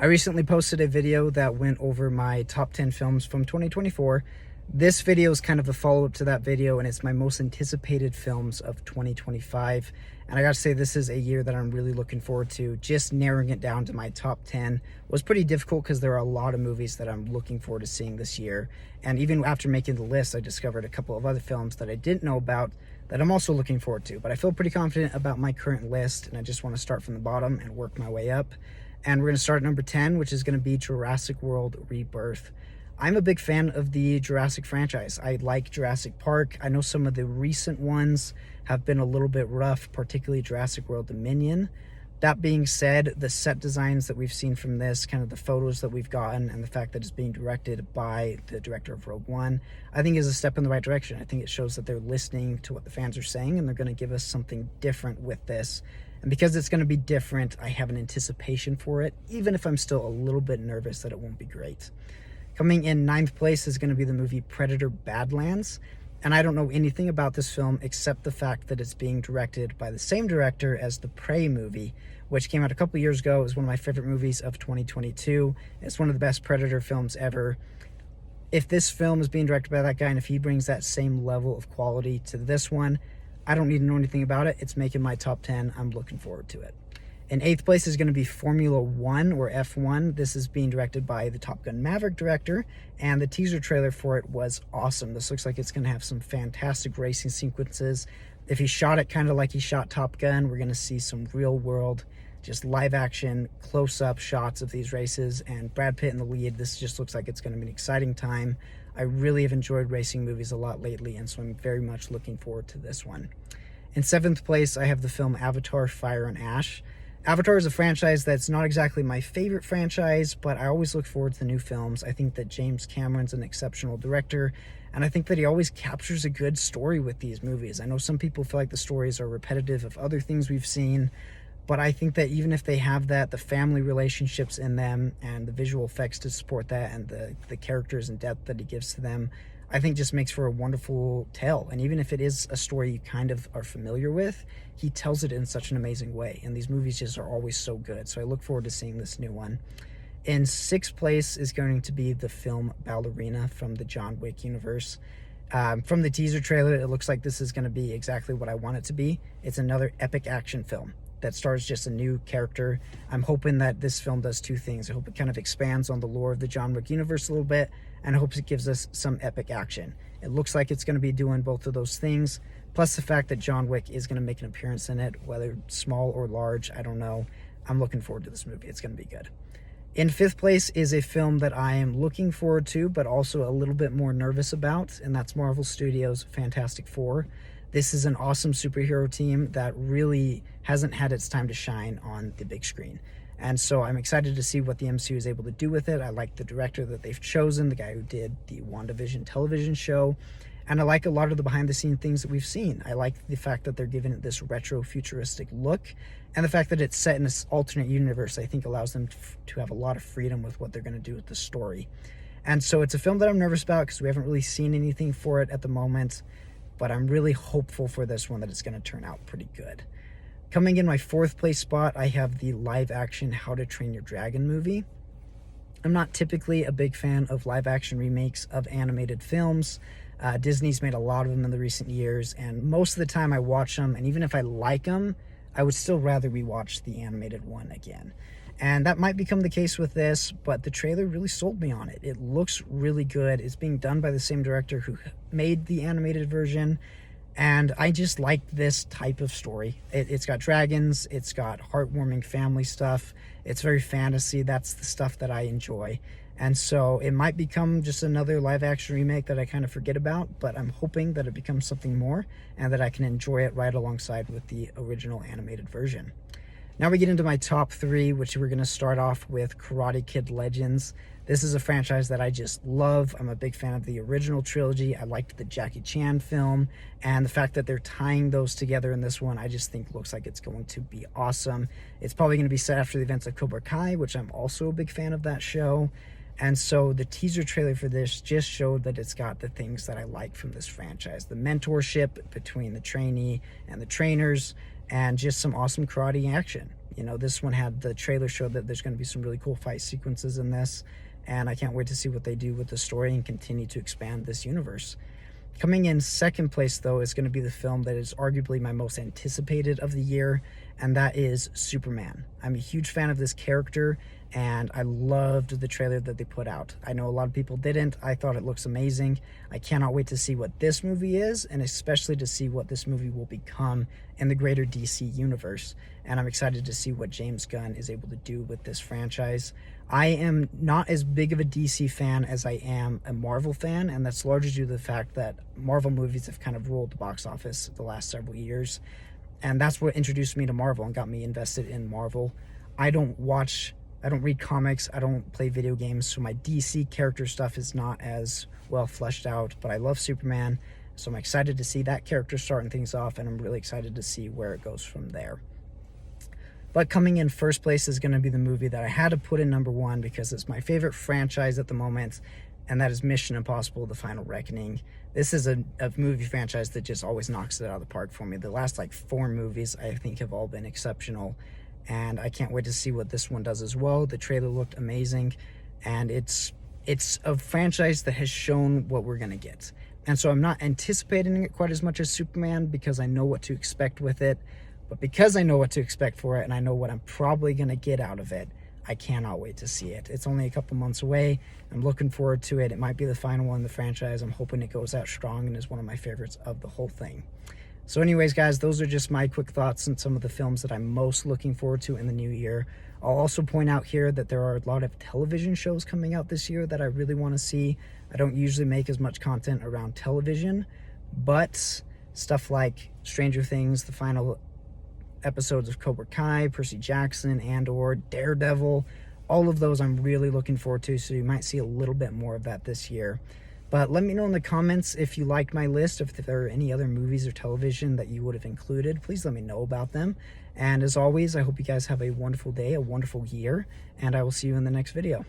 I recently posted a video that went over my top 10 films from 2024. This video is kind of the follow-up to that video, and it's my most anticipated films of 2025. And I gotta say, this is a year that I'm really looking forward to. Just narrowing it down to my top 10 was pretty difficult because there are a lot of movies that I'm looking forward to seeing this year. And even after making the list, I discovered a couple of other films that I didn't know about that I'm also looking forward to. But I feel pretty confident about my current list, and I just want to start from the bottom and work my way up. And we're going to start at number 10, which is going to be Jurassic World Rebirth. I'm a big fan of the Jurassic franchise. I like Jurassic Park. I know some of the recent ones have been a little bit rough, particularly Jurassic World Dominion. That being said, the set designs that we've seen from this, kind of the photos that we've gotten, and the fact that it's being directed by the director of Rogue One, I think is a step in the right direction. I think it shows that they're listening to what the fans are saying, and they're going to give us something different with this. And because it's going to be different, I have an anticipation for it, even if I'm still a little bit nervous that it won't be great. Coming in 9th place is going to be the movie Predator: Badlands. And I don't know anything about this film except the fact that it's being directed by the same director as the Prey movie, which came out a couple years ago. It was one of my favorite movies of 2022. It's one of the best Predator films ever. If this film is being directed by that guy, and if he brings that same level of quality to this one, I don't need to know anything about it. It's making my top 10. I'm looking forward to it. In 8th place is going to be Formula One, or F1. This is being directed by the Top Gun Maverick director, and the teaser trailer for it was awesome. This looks like it's going to have some fantastic racing sequences. If he shot it kind of like he shot Top Gun, we're going to see some real world, just live action, close-up shots of these races, and Brad Pitt in the lead. This just looks like it's going to be an exciting time. I really have enjoyed racing movies a lot lately, and so I'm very much looking forward to this one. In 7th place, I have the film Avatar: Fire and Ash. Avatar is a franchise that's not exactly my favorite franchise, but I always look forward to the new films. I think that James Cameron's an exceptional director, and I think that he always captures a good story with these movies. I know some people feel like the stories are repetitive of other things we've seen, but I think that even if they have that, the family relationships in them and the visual effects to support that, and the characters and depth that he gives to them, I think just makes for a wonderful tale. And even if it is a story you kind of are familiar with, he tells it in such an amazing way. And these movies just are always so good. So I look forward to seeing this new one. In 6th place is going to be the film Ballerina from the John Wick universe. From the teaser trailer, it looks like this is going to be exactly what I want it to be. It's another epic action film that stars just a new character. I'm hoping that this film does two things. I hope it kind of expands on the lore of the John Wick universe a little bit, and I hope it gives us some epic action. It looks like it's going to be doing both of those things, plus the fact that John Wick is going to make an appearance in it, whether small or large, I don't know. I'm looking forward to this movie. It's going to be good. In 5th place is a film that I am looking forward to, but also a little bit more nervous about, and that's Marvel Studios' Fantastic Four. This is an awesome superhero team that really hasn't had its time to shine on the big screen. And so I'm excited to see what the MCU is able to do with it. I like the director that they've chosen, the guy who did the WandaVision television show. And I like a lot of the behind-the-scenes things that we've seen. I like the fact that they're giving it this retro-futuristic look. And the fact that it's set in this alternate universe, I think, allows them to have a lot of freedom with what they're going to do with the story. And so it's a film that I'm nervous about because we haven't really seen anything for it at the moment. But I'm really hopeful for this one that it's going to turn out pretty good. Coming in my 4th place spot, I have the live-action How to Train Your Dragon movie. I'm not typically a big fan of live-action remakes of animated films. Disney's made a lot of them in the recent years, and most of the time I watch them, and even if I like them, I would still rather rewatch the animated one again. And that might become the case with this, but the trailer really sold me on it. It looks really good. It's being done by the same director who made the animated version, and I just like this type of story. It's got dragons, it's got heartwarming family stuff, it's very fantasy. That's the stuff that I enjoy. And so it might become just another live-action remake that I kind of forget about, but I'm hoping that it becomes something more and that I can enjoy it right alongside with the original animated version. Now we get into my top 3, which we're going to start off with Karate Kid Legends. This is a franchise that I just love. I'm a big fan of the original trilogy. I liked the Jackie Chan film, and the fact that they're tying those together in this one, I just think looks like it's going to be awesome. It's probably going to be set after the events of Cobra Kai, which I'm also a big fan of that show. And so the teaser trailer for this just showed that it's got the things that I like from this franchise. The mentorship between the trainee and the trainers, and just some awesome karate action. You know, this one had the trailer showed that there's going to be some really cool fight sequences in this, and I can't wait to see what they do with the story and continue to expand this universe. Coming in second place, though, is going to be the film that is arguably my most anticipated of the year, and that is Superman. I'm a huge fan of this character, and I loved the trailer that they put out. I know a lot of people didn't. I thought it looks amazing. I cannot wait to see what this movie is, and especially to see what this movie will become in the greater DC universe. And I'm excited to see what James Gunn is able to do with this franchise. I am not as big of a DC fan as I am a Marvel fan, and that's largely due to the fact that Marvel movies have kind of ruled the box office the last several years. And that's what introduced me to Marvel and got me invested in Marvel. I don't read comics, I don't play video games, so my DC character stuff is not as well fleshed out, but I love Superman, so I'm excited to see that character starting things off, and I'm really excited to see where it goes from there. But coming in first place is going to be the movie that I had to put in number one because it's my favorite franchise at the moment, and that is Mission Impossible: The Final Reckoning. This is a movie franchise that just always knocks it out of the park for me. The last 4 movies I think have all been exceptional, and I can't wait to see what this one does as well. The trailer looked amazing, and it's a franchise that has shown what we're going to get. And so I'm not anticipating it quite as much as Superman because I know what to expect with it. But because I know what to expect for it and I know what I'm probably going to get out of it, I cannot wait to see it. It's only a couple months away. I'm looking forward to it. It might be the final one in the franchise. I'm hoping it goes out strong and is one of my favorites of the whole thing. So anyways, guys, those are just my quick thoughts on some of the films that I'm most looking forward to in the new year. I'll also point out here that there are a lot of television shows coming out this year that I really want to see. I don't usually make as much content around television, but stuff like Stranger Things, the final episodes of Cobra Kai, Percy Jackson, and/or Daredevil, all of those I'm really looking forward to, so you might see a little bit more of that this year. But let me know in the comments if you liked my list, if there are any other movies or television that you would have included. Please let me know about them. And as always, I hope you guys have a wonderful day, a wonderful year, and I will see you in the next video.